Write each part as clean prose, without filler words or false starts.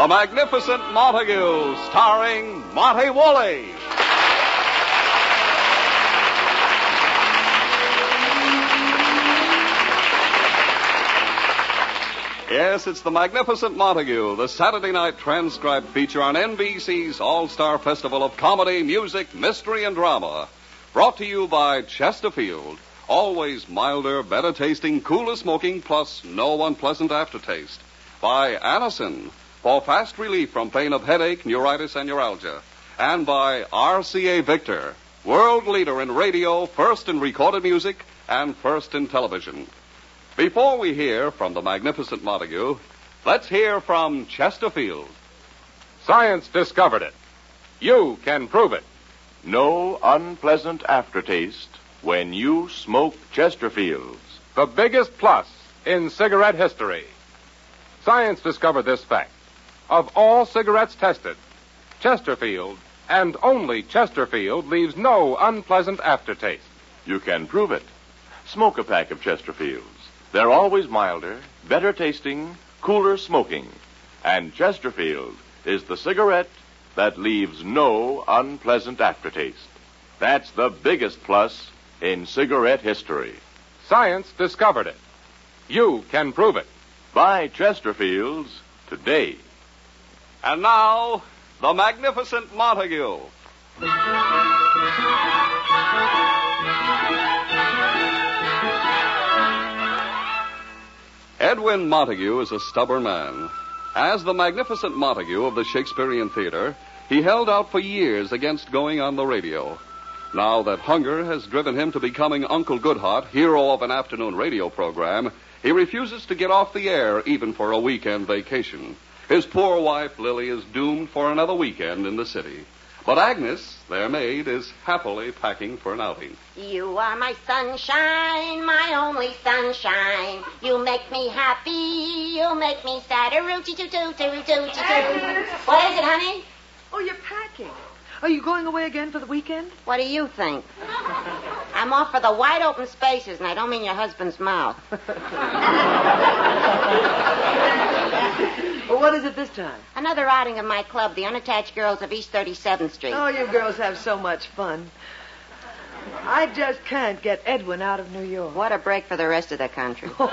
The Magnificent Montague, starring Monty Woolley. Yes, it's The Magnificent Montague, the Saturday night transcribed feature on NBC's All-Star Festival of Comedy, Music, Mystery, and Drama. Brought to you by Chesterfield. Always milder, better tasting, cooler smoking, plus no unpleasant aftertaste. By Anacin, for fast relief from pain of headache, neuritis, and neuralgia. And by RCA Victor, world leader in radio, first in recorded music, and first in television. Before we hear from the Magnificent Montague, let's hear from Chesterfield. Science discovered it. You can prove it. No unpleasant aftertaste when you smoke Chesterfields. The biggest plus in cigarette history. Science discovered this fact. Of all cigarettes tested, Chesterfield, and only Chesterfield, leaves no unpleasant aftertaste. You can prove it. Smoke a pack of Chesterfields. They're always milder, better tasting, cooler smoking. And Chesterfield is the cigarette that leaves no unpleasant aftertaste. That's the biggest plus in cigarette history. Science discovered it. You can prove it. Buy Chesterfields today. And now, the Magnificent Montague. Edwin Montague is a stubborn man. As the Magnificent Montague of the Shakespearean theater, he held out for years against going on the radio. Now that hunger has driven him to becoming Uncle Goodhart, hero of an afternoon radio program, he refuses to get off the air even for a weekend vacation. His poor wife, Lily, is doomed for another weekend in the city. But Agnes, their maid, is happily packing for an outing. You are my sunshine, my only sunshine. You make me happy, you make me sad. What is it, honey? Oh, you're packing. Are you going away again for the weekend? What do you think? I'm off for the wide open spaces, and I don't mean your husband's mouth. Well, what is it this time? Another outing of my club, the Unattached Girls of East 37th Street. Oh, you girls have so much fun. I just can't get Edwin out of New York. What a break for the rest of the country. Oh,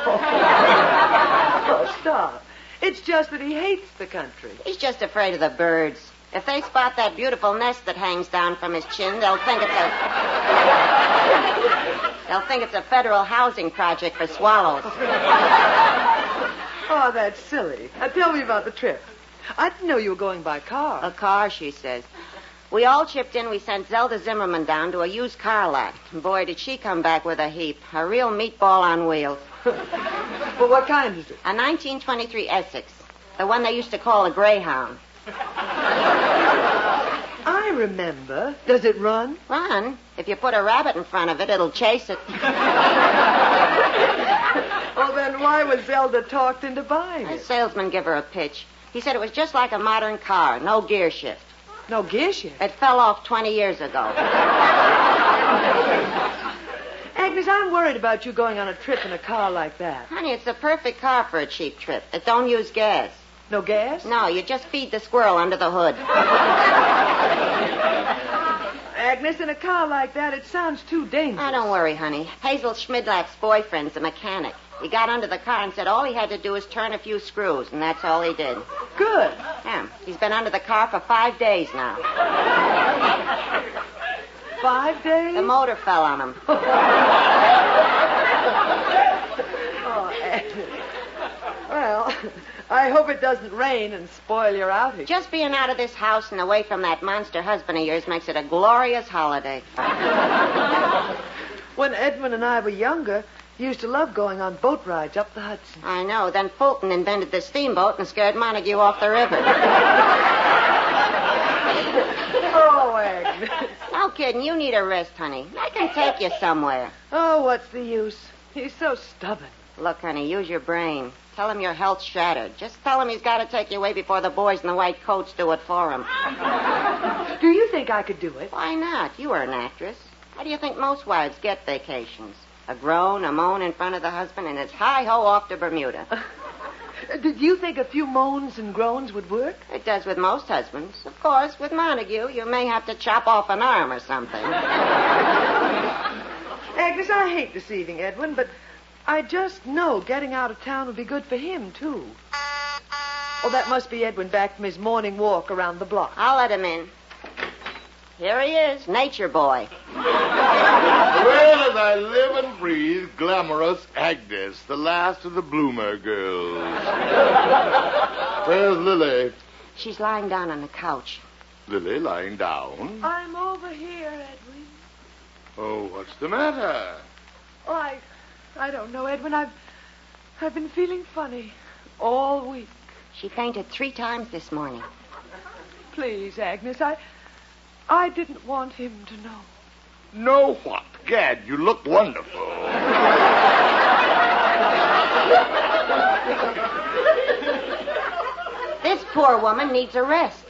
stop. It's just that he hates the country. He's just afraid of the birds. If they spot that beautiful nest that hangs down from his chin, they'll think it's a federal housing project for swallows. Oh, that's silly. Now, tell me about the trip. I didn't know you were going by car. A car, she says. We all chipped in. We sent Zelda Zimmerman down to a used car lot. Boy, did she come back with a heap. A real meatball on wheels. Well, what kind is it? A 1923 Essex. The one they used to call a Greyhound. I remember. Does it run? Run? If you put a rabbit in front of it, it'll chase it. Well, then why was Zelda talked into buying The it? salesman gave her a pitch. He said it was just like a modern car, no gear shift. No gear shift? It fell off 20 years ago. Agnes, I'm worried about you going on a trip in a car like that. Honey, it's the perfect car for a cheap trip. It don't use gas. No gas? No, you just feed the squirrel under the hood. Agnes, in a car like that, it sounds too dangerous. Oh, don't worry, honey. Hazel Schmidlack's boyfriend's a mechanic. He got under the car and said all he had to do was turn a few screws, and that's all he did. Good. Yeah, he's been under the car for 5 days now. 5 days? The motor fell on him. Oh, Agnes. Well, I hope it doesn't rain and spoil your outing. Just being out of this house and away from that monster husband of yours makes it a glorious holiday. When Edwin and I were younger, he used to love going on boat rides up the Hudson. I know. Then Fulton invented the steamboat and scared Montague off the river. Oh, Agnes. No kidding. You need a rest, honey. I can take you somewhere. Oh, what's the use? He's so stubborn. Look, honey, use your brain. Tell him your health's shattered. Just tell him he's got to take you away before the boys in the white coats do it for him. Do you think I could do it? Why not? You were an actress. How do you think most wives get vacations? A groan, a moan in front of the husband, and it's hi-ho off to Bermuda. Did you think a few moans and groans would work? It does with most husbands. Of course, with Montague, you may have to chop off an arm or something. Agnes, I hate deceiving Edwin, but I just know getting out of town would be good for him, too. Oh, that must be Edwin back from his morning walk around the block. I'll let him in. Here he is, nature boy. Well, as I live and breathe, glamorous Agnes, the last of the bloomer girls. Where's Lily? She's lying down on the couch. Lily lying down? I'm over here, Edwin. Oh, what's the matter? Oh, I don't know, Edwin. I've been feeling funny all week. She fainted 3 times this morning. Please, Agnes, I didn't want him to know. Know what? Gad, you look wonderful. This poor woman needs a rest.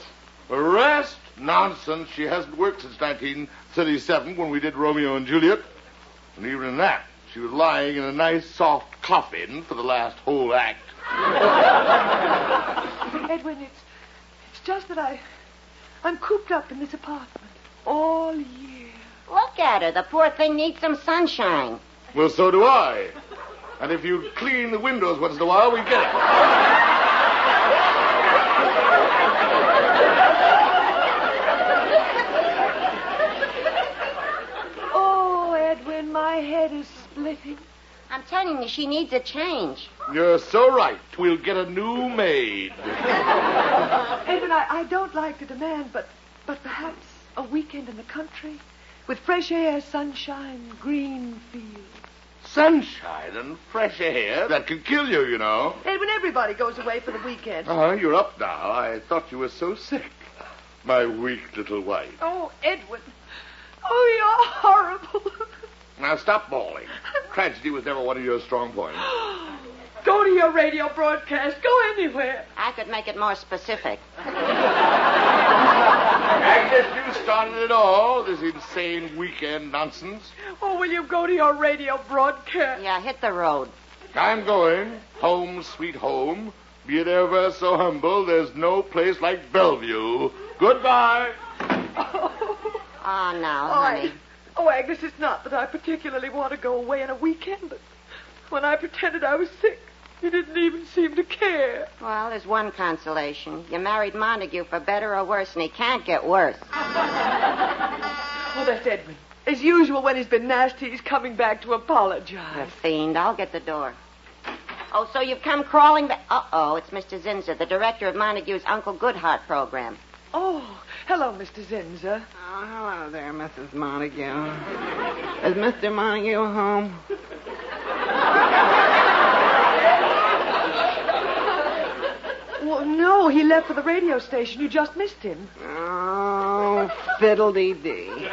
A rest? Nonsense. She hasn't worked since 1937 when we did Romeo and Juliet. And even in that, she was lying in a nice soft coffin for the last whole act. Edwin, it's just that I'm cooped up in this apartment all year. Look at her. The poor thing needs some sunshine. Well, so do I. And if you clean the windows once in a while, we get it. Oh, Edwin, my head is splitting. I'm telling you, she needs a change. You're so right. We'll get a new maid. Edwin, I don't like to demand, but perhaps a weekend in the country with fresh air, sunshine, green fields. Sunshine and fresh air? That could kill you, you know. Edwin, everybody goes away for the weekend. You're up now. I thought you were so sick. My weak little wife. Oh, Edwin. Oh, you're horrible. Now, stop bawling. Tragedy was never one of your strong points. Go to your radio broadcast. Go anywhere. I could make it more specific. Agnes, you started it all, this insane weekend nonsense. Oh, will you go to your radio broadcast? Yeah, hit the road. I'm going. Home, sweet home. Be it ever so humble, there's no place like Bellevue. Goodbye. Oh, now, honey. Oh, Agnes, it's not that I particularly want to go away on a weekend, but when I pretended I was sick, you didn't even seem to care. Well, there's one consolation. You married Montague for better or worse, and he can't get worse. Oh, that's Edwin. As usual, when he's been nasty, he's coming back to apologize. The fiend. I'll get the door. Oh, so you've come crawling back. Uh-oh, it's Mr. Zinser, the director of Montague's Uncle Goodhart program. Oh, hello, Mr. Zinser. Oh, hello there, Mrs. Montague. Is Mr. Montague home? Well, no, he left for the radio station. You just missed him. Oh, fiddle-dee-dee.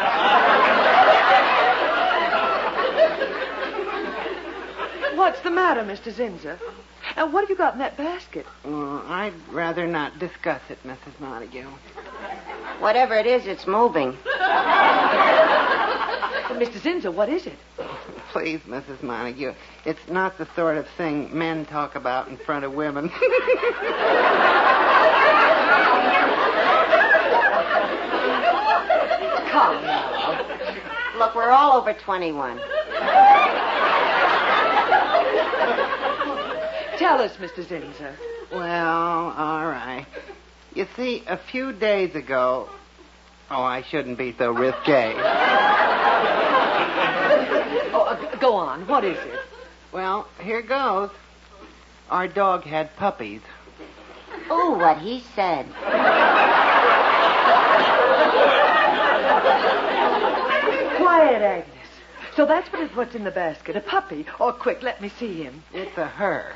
What's the matter, Mr. Zinser? And what have you got in that basket? Well, I'd rather not discuss it, Mrs. Montague. Whatever it is, it's moving. Well, Mr. Zinser, what is it? Please, Mrs. Montague, it's not the sort of thing men talk about in front of women. Come now. Look, we're all over 21. Tell us, Mr. Zinser. Well, all right. You see, a few days ago... Oh, I shouldn't be so risque. Go on. What is it? Well, here goes. Our dog had puppies. Ooh, what he said. Quiet, Agnes. So that's what's in the basket. A puppy. Oh, quick, let me see him. It's a her.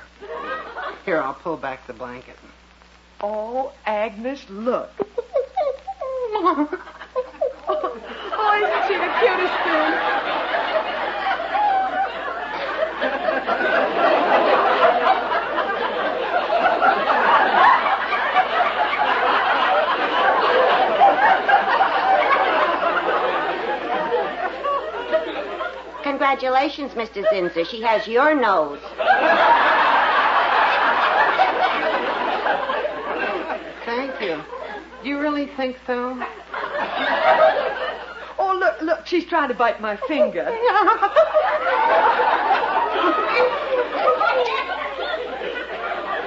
Here, I'll pull back the blanket. Oh, Agnes, look. Oh, isn't she the cutest thing? Congratulations, Mr. Zinser. She has your nose. you. Do you really think so? Oh, look, she's trying to bite my finger.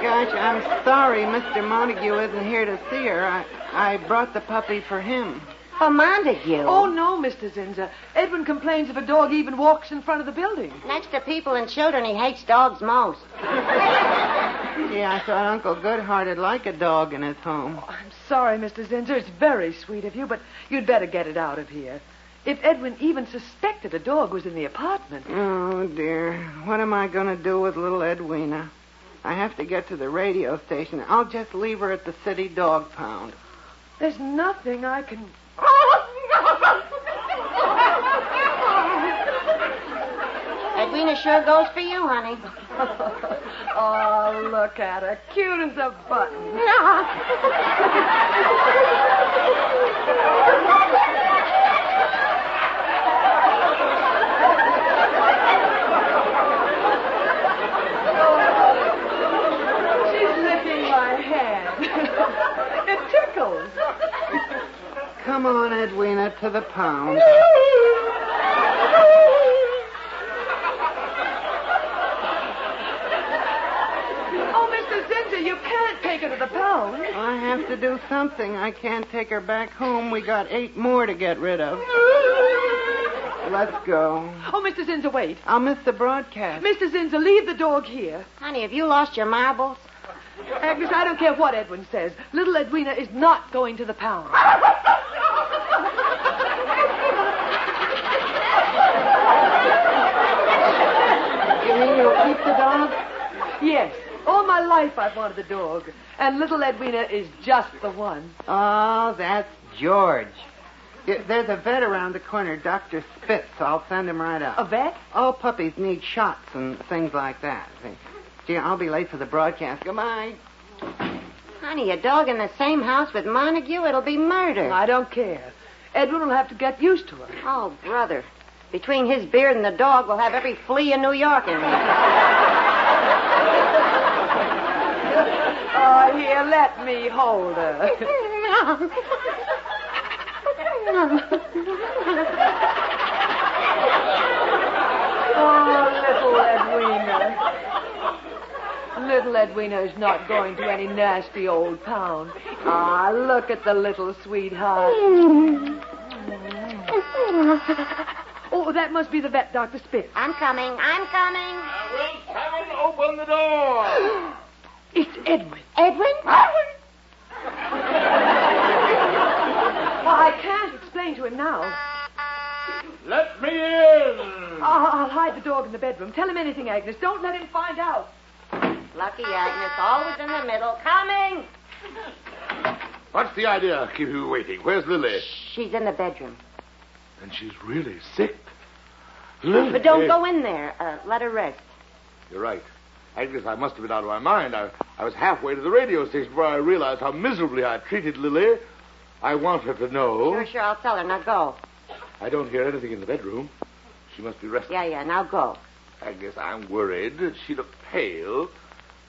Gosh, I'm sorry Mr. Montague isn't here to see her. I brought the puppy for him. For Montague? Oh, no, Mr. Zinser. Edwin complains if a dog even walks in front of the building. Next to people and children, he hates dogs most. Yeah, I thought Uncle Goodhart'd like a dog in his home. Oh, I'm sorry, Mr. Zinser. It's very sweet of you, but you'd better get it out of here. If Edwin even suspected a dog was in the apartment... Oh, dear. What am I going to do with little Edwina? I have to get to the radio station. I'll just leave her at the city dog pound. There's nothing I can... Edwina sure goes for you, honey. Oh, look at her. Cute as a button. She's licking my hand. It tickles. Come on, Edwina, to the pound. You can't take her to the pound. I have to do something. I can't take her back home. We got 8 more to get rid of. Let's go. Oh, Mr. Zinser, wait. I'll miss the broadcast. Mr. Zinser, leave the dog here. Honey, have you lost your marbles? Agnes, I don't care what Edwin says. Little Edwina is not going to the pound. You mean you'll keep the dog? Yes. All my life I've wanted a dog. And little Edwina is just the one. Oh, that's George. There's a vet around the corner, Dr. Spitz. I'll send him right up. A vet? All puppies need shots and things like that. Gee, I'll be late for the broadcast. Goodbye. Honey, a dog in the same house with Montague? It'll be murder. I don't care. Edwin will have to get used to her. Oh, brother. Between his beard and the dog, we'll have every flea in New York in here. Oh, here, let me hold her. Oh, little Edwina. Little Edwina is not going to any nasty old pound. Ah, look at the little sweetheart. Oh, that must be the vet, Dr. Spitz. I'm coming. Will someone open the door? It's Edwin. Edwin? Well, I can't explain to him now. Let me in. I'll hide the dog in the bedroom. Tell him anything, Agnes. Don't let him find out. Lucky Agnes, always in the middle. Coming! What's the idea? Keep you waiting. Where's Lily? She's in the bedroom. And she's really sick. Lily. But don't go in there. Let her rest. You're right. Agnes, I must have been out of my mind. I was halfway to the radio station before I realized how miserably I treated Lily. I want her to know. Sure, I'll tell her. Now go. I don't hear anything in the bedroom. She must be resting. Yeah, now go. Agnes, I'm worried. She looked pale.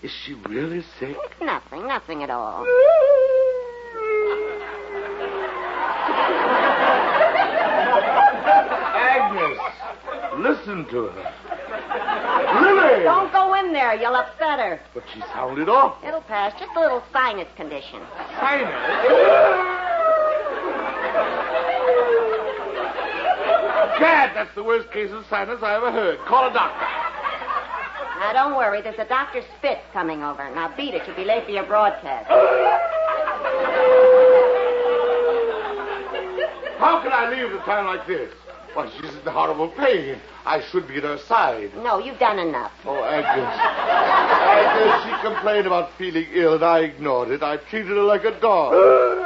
Is she really sick? Nothing at all. Agnes, listen to her. Lily! Don't go in there. You'll upset her. But she sounded off. It'll pass. Just a little sinus condition. Sinus? Gad, that's the worst case of sinus I ever heard. Call a doctor. Now, don't worry. There's a Dr. Spitz coming over. Now, beat it. You'll be late for your broadcast. How can I leave at a time like this? Why, she's in horrible pain. I should be at her side. No, you've done enough. Oh, Agnes. Agnes, she complained about feeling ill, and I ignored it. I treated her like a dog. Oh,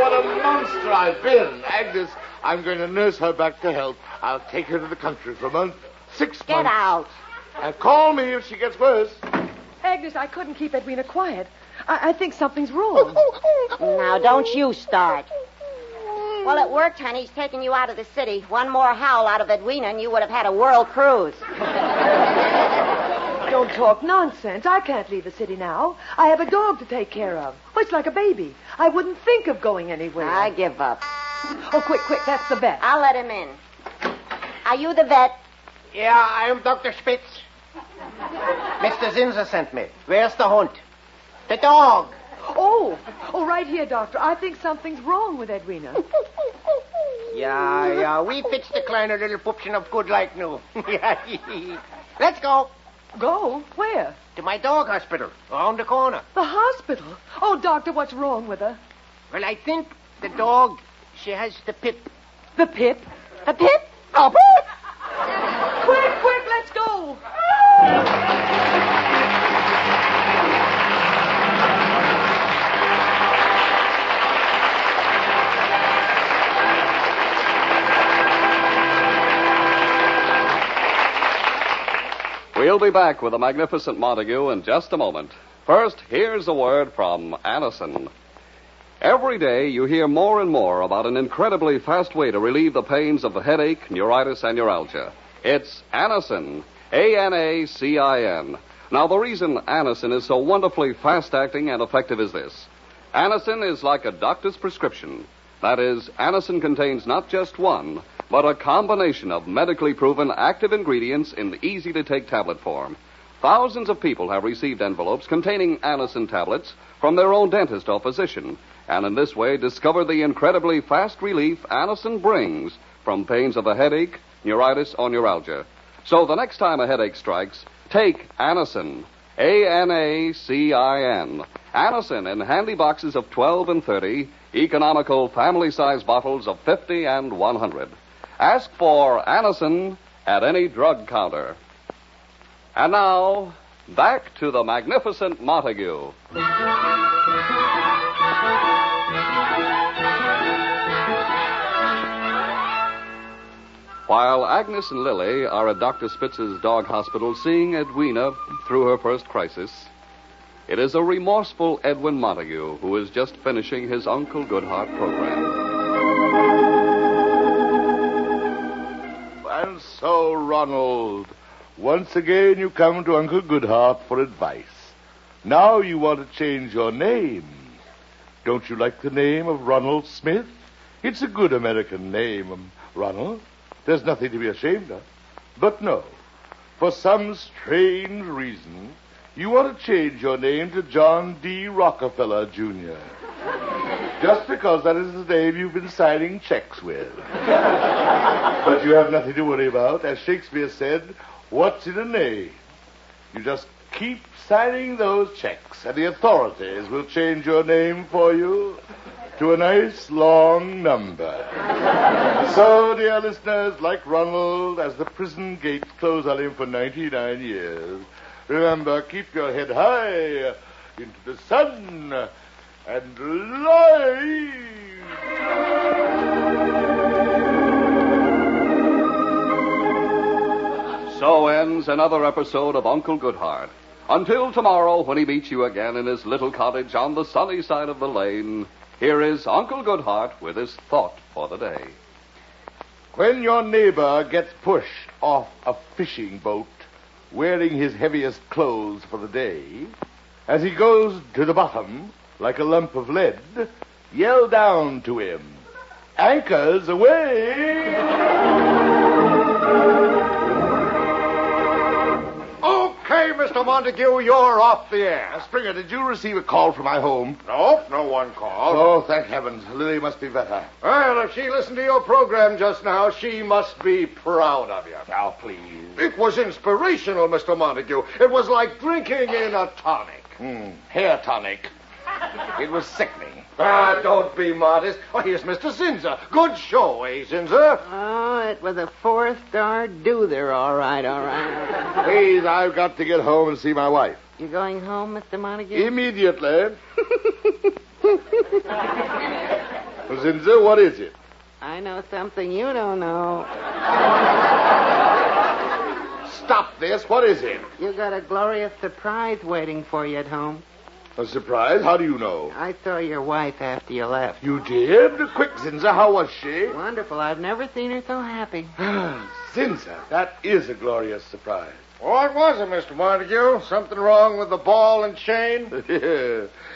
what a monster I've been. Agnes, I'm going to nurse her back to health. I'll take her to the country for a month. 6 months. Get out. And call me if she gets worse. Agnes, I couldn't keep Edwina quiet. I think something's wrong. Now, don't you start. Well, it worked, honey. He's taking you out of the city. One more howl out of Edwina, and you would have had a world cruise. Don't talk nonsense. I can't leave the city now. I have a dog to take care of. Oh, it's like a baby. I wouldn't think of going anywhere. I give up. Oh, quick, that's the vet. I'll let him in. Are you the vet? Yeah, I am Dr. Spitz. Mr. Zinser sent me. Where's the hund? The dog. Oh, right here, doctor. I think something's wrong with Edwina. Yeah, we fixed the kleine little pupchen of good like new. Let's go. Go? Where? To my dog hospital, around the corner. The hospital? Oh, doctor, what's wrong with her? Well, I think the dog, she has the pip. The pip? The pip? Oh, pip! Quick, let's go. We'll be back with the Magnificent Montague in just a moment. First, here's a word from Anacin. Every day you hear more and more about an incredibly fast way to relieve the pains of headache, neuritis, and neuralgia. It's Anacin. A-N-A-C-I-N. Now, the reason Anacin is so wonderfully fast-acting and effective is this. Anacin is like a doctor's prescription. That is, Anacin contains not just one, but a combination of medically proven active ingredients in the easy-to-take tablet form. Thousands of people have received envelopes containing Anacin tablets from their own dentist or physician, and in this way discovered the incredibly fast relief Anacin brings from pains of a headache, neuritis, or neuralgia. So the next time a headache strikes, take Anacin. A-N-A-C-I-N. Anacin in handy boxes of 12 and 30, economical family-size bottles of 50 and 100. Ask for Anacin at any drug counter. And now, back to the Magnificent Montague. While Agnes and Lily are at Dr. Spitz's dog hospital seeing Edwina through her first crisis, it is a remorseful Edwin Montague who is just finishing his Uncle Goodhart program. And so, Ronald, once again you come to Uncle Goodhart for advice. Now you want to change your name. Don't you like the name of Ronald Smith? It's a good American name, Ronald. There's nothing to be ashamed of. But no, for some strange reason, you want to change your name to John D. Rockefeller, Jr. Just because that is the name you've been signing checks with. But you have nothing to worry about. As Shakespeare said, what's in a name? You just keep signing those checks, and the authorities will change your name for you to a nice long number. So, dear listeners, like Ronald, as the prison gates close on him for 99 years, remember, keep your head high into the sun and light. So ends another episode of Uncle Goodhart. Until tomorrow, when he meets you again in his little cottage on the sunny side of the lane, here is Uncle Goodhart with his thought for the day. When your neighbor gets pushed off a fishing boat, wearing his heaviest clothes for the day, as he goes to the bottom like a lump of lead, yell down to him, "Anchors away!" Okay, Mr. Montague, you're off the air. Springer, did you receive a call from my home? Nope, no one called. Oh, thank heavens. Lily must be better. Well, if she listened to your program just now, she must be proud of you. Now, please. It was inspirational, Mr. Montague. It was like drinking in a tonic. Hair tonic. It was sickening. Don't be modest. Oh, here's Mr. Zinser. Good show, eh, Zinser? Oh, it was a 4-star doother, all right. Please, I've got to get home and see my wife. You going home, Mr. Montague? Immediately. Zinser, what is it? I know something you don't know. Stop this. What is it? You got a glorious surprise waiting for you at home. A surprise? How do you know? I saw your wife after you left. You did? Quick, Zinser, how was she? Wonderful. I've never seen her so happy. Zinza, that is a glorious surprise. What was it, Mr. Montague? Something wrong with the ball and chain?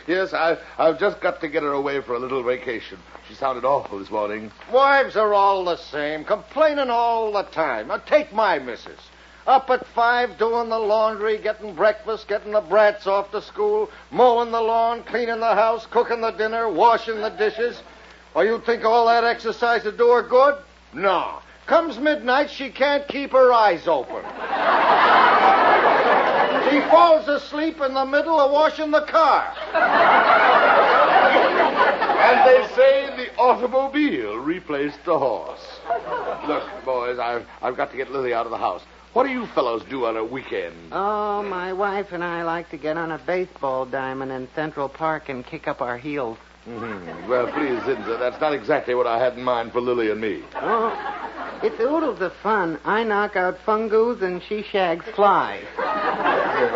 Yes, I've just got to get her away for a little vacation. She sounded awful this morning. Wives are all the same, complaining all the time. Now, take my missus. Up at 5, doing the laundry, getting breakfast, getting the brats off to school, mowing the lawn, cleaning the house, cooking the dinner, washing the dishes. Or you think all that exercise would do her good? No. Comes midnight, she can't keep her eyes open. She falls asleep in the middle of washing the car. And they say the automobile replaced the horse. Look, boys, I've got to get Lily out of the house. What do you fellows do on a weekend? Oh, my wife and I like to get on a baseball diamond in Central Park and kick up our heels. Mm-hmm. Well, please, Zinza, that's not exactly what I had in mind for Lily and me. Oh, it's oodles of fun. I knock out fungus and she shags flies.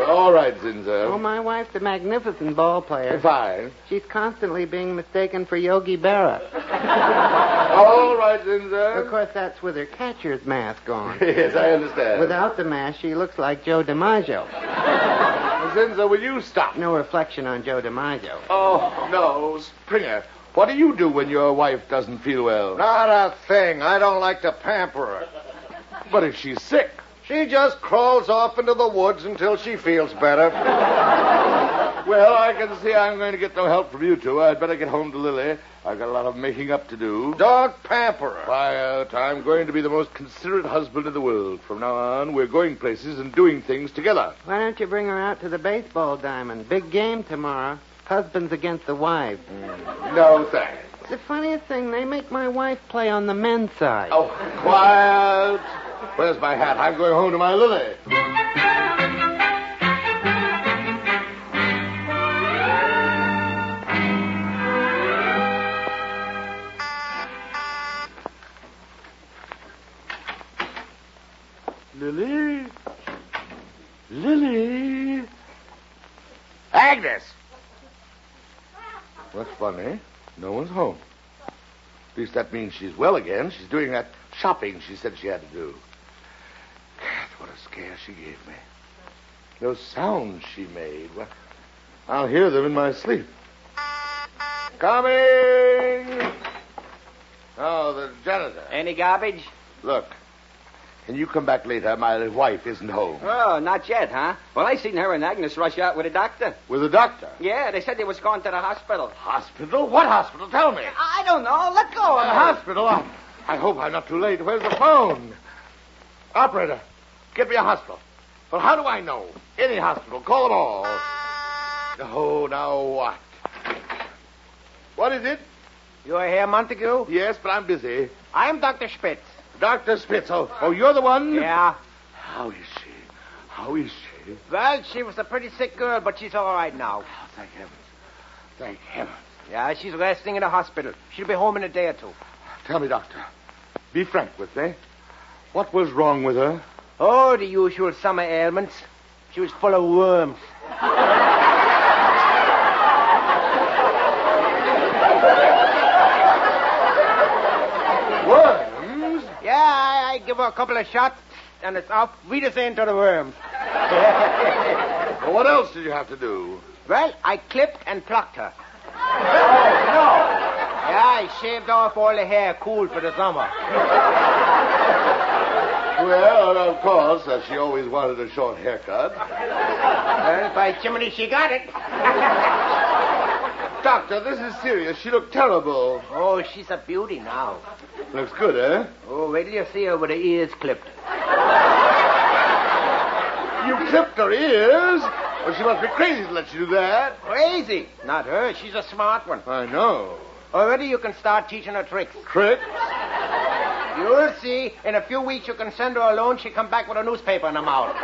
All right, Zinza. Oh, my wife's a magnificent ball player. Fine. She's constantly being mistaken for Yogi Berra. All right, Zinza. Of course, that's with her catcher's mask on. Yes, I understand. Without the mask, she looks like Joe DiMaggio. Zinza, will you stop? No reflection on Joe DiMaggio. Oh, no. Springer, what do you do when your wife doesn't feel well? Not a thing. I don't like to pamper her. But if she's sick? She just crawls off into the woods until she feels better. Well, I can see I'm going to get no help from you two. I'd better get home to Lily. I've got a lot of making up to do. Don't pamper her. Quiet. I'm going to be the most considerate husband in the world. From now on, we're going places and doing things together. Why don't you bring her out to the baseball diamond? Big game tomorrow. Husbands against the wives. No, thanks. The funniest thing, they make my wife play on the men's side. Oh, quiet. Where's my hat? I'm going home to my Lily. Lily? Lily? Agnes! That's funny. No one's home. At least that means she's well again. She's doing that shopping she said she had to do. God, what a scare she gave me. Those sounds she made. Well, I'll hear them in my sleep. Coming! Oh, the janitor. Any garbage? Look, can you come back later? My wife isn't home. Oh, not yet, huh? Well, I seen her and Agnes rush out with a doctor. With a doctor? Yeah, they said they was going to the hospital. Hospital? What hospital? Tell me. I don't know. Let go of her. Hospital? I hope I'm not too late. Where's the phone? Operator, get me a hospital. Well, how do I know? Any hospital. Call them all. Oh, now what? What is it? You are here, Montague? Yes, but I'm busy. I'm Dr. Spitz. Dr. Spitz. Oh, you're the one? Yeah. How is she? How is she? Well, she was a pretty sick girl, but she's all right now. Oh, thank heavens. Thank heavens. Yeah, she's resting in the hospital. She'll be home in a day or two. Tell me, Doctor. Be frank with me. What was wrong with her? Oh, the usual summer ailments. She was full of worms. Worms? Yeah, I give her a couple of shots, and it's off. Read us into the worms. Well, what else did you have to do? Well, I clipped and plucked her. Oh, no. Yeah, I shaved off all the hair, cool for the summer. Well, of course, she always wanted a short haircut. Well, by chimney, she got it. Doctor, this is serious. She looked terrible. Oh, she's a beauty now. Looks good, eh? Oh, wait till you see her with her ears clipped. You clipped her ears? Well, she must be crazy to let you do that. Crazy. Not her. She's a smart one. I know. Already you can start teaching her tricks. Tricks? You'll see. In a few weeks you can send her alone. She'll come back with a newspaper in her mouth.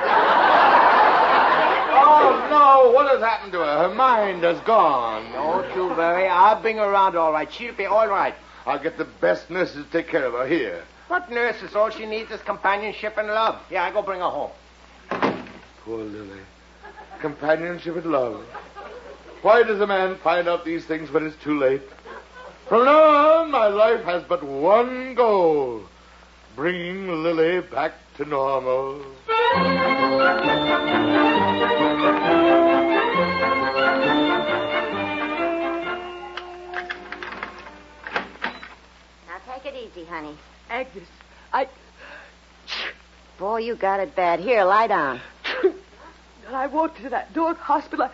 Oh, no. What has happened to her? Her mind has gone. Don't you worry. I'll bring her around all right. She'll be all right. I'll get the best nurses to take care of her here. What nurses? All she needs is companionship and love. Yeah, I go bring her home. Poor Lily. Companionship and love. Why does a man find out these things when it's too late? From now on, my life has but one goal. bringing Lily back to normal. Now take it easy, honey. Agnes, Boy, you got it bad. Here, lie down. I walked to that dog hospital.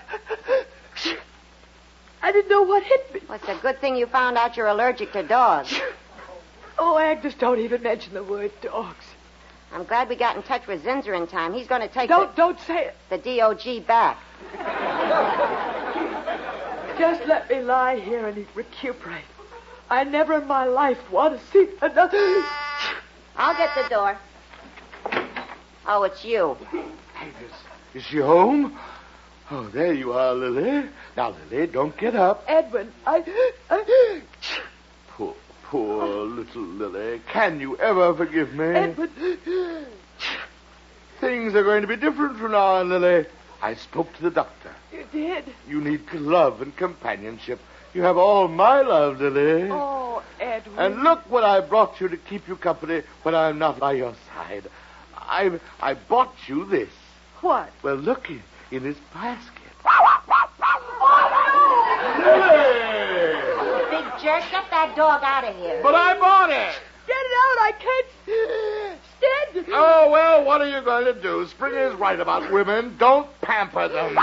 I didn't know what hit me. Well, it's a good thing you found out you're allergic to dogs. Oh, Agnes, don't even mention the word dogs. I'm glad we got in touch with Zinzer in time. He's going to take Don't say it. the DOG back. Just let me lie here and recuperate. I never in my life want to see another... I'll get the door. Oh, it's you. Agnes, is she home? Oh, there you are, Lily. Now, Lily, don't get up. Edwin, Poor little Lily. Can you ever forgive me? Edwin... Things are going to be different from now on, Lily. I spoke to the doctor. You did? You need love and companionship. You have all my love, Lily. Oh, Edwin. And look what I brought you to keep you company when I'm not by your side. I bought you this. What? Well, look in this basket. Lily! Big jerk, get that dog out of here. But I bought it. Get it out. I can't stand it. Oh, well, what are you going to do? Spring is right about women. Don't pamper them.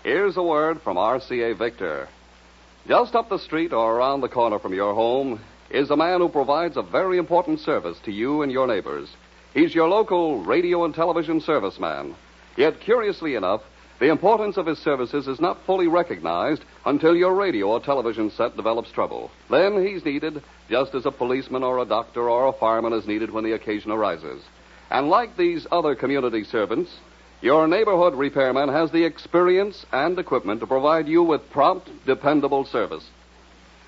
Here's a word from RCA Victor. Just up the street or around the corner from your home is a man who provides a very important service to you and your neighbors. He's your local radio and television serviceman. Yet, curiously enough, the importance of his services is not fully recognized until your radio or television set develops trouble. Then he's needed just as a policeman or a doctor or a fireman is needed when the occasion arises. And like these other community servants, your neighborhood repairman has the experience and equipment to provide you with prompt, dependable service.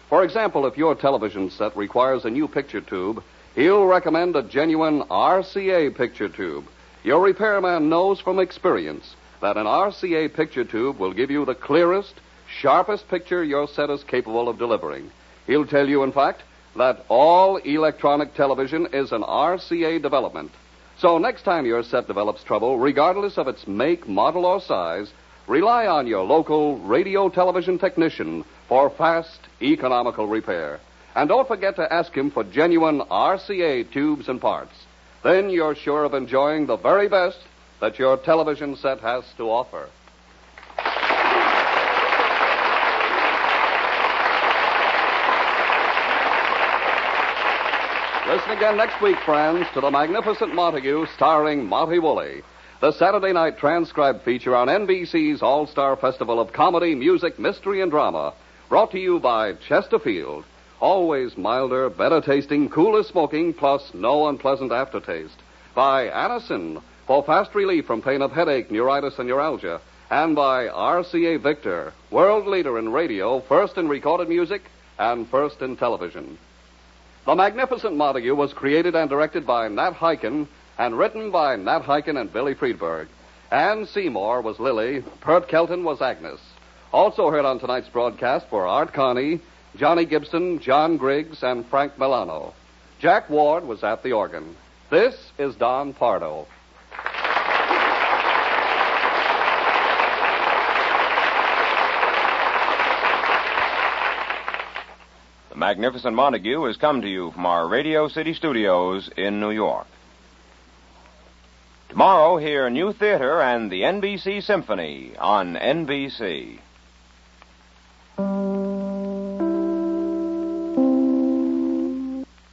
For example, if your television set requires a new picture tube, he'll recommend a genuine RCA picture tube. Your repairman knows from experience that an RCA picture tube will give you the clearest, sharpest picture your set is capable of delivering. He'll tell you, in fact, that all electronic television is an RCA development. So next time your set develops trouble, regardless of its make, model, or size, rely on your local radio television technician for fast, economical repair. And don't forget to ask him for genuine RCA tubes and parts. Then you're sure of enjoying the very best that your television set has to offer. Listen again next week, friends, to The Magnificent Montague, starring Monty Woolley, the Saturday night transcribed feature on NBC's All-Star Festival of Comedy, Music, Mystery, and Drama, brought to you by Chesterfield. Always milder, better tasting, cooler smoking, plus no unpleasant aftertaste. By Anacin, for fast relief from pain of headache, neuritis, and neuralgia. And by RCA Victor, world leader in radio, first in recorded music, and first in television. The Magnificent Montague was created and directed by Nat Hiken and written by Nat Hiken and Billy Friedberg. Anne Seymour was Lily. Pert Kelton was Agnes. Also heard on tonight's broadcast were Art Coney, Johnny Gibson, John Griggs, and Frank Milano. Jack Ward was at the organ. This is Don Pardo. The Magnificent Montague has come to you from our Radio City studios in New York. Tomorrow, hear New Theater and the NBC Symphony on NBC.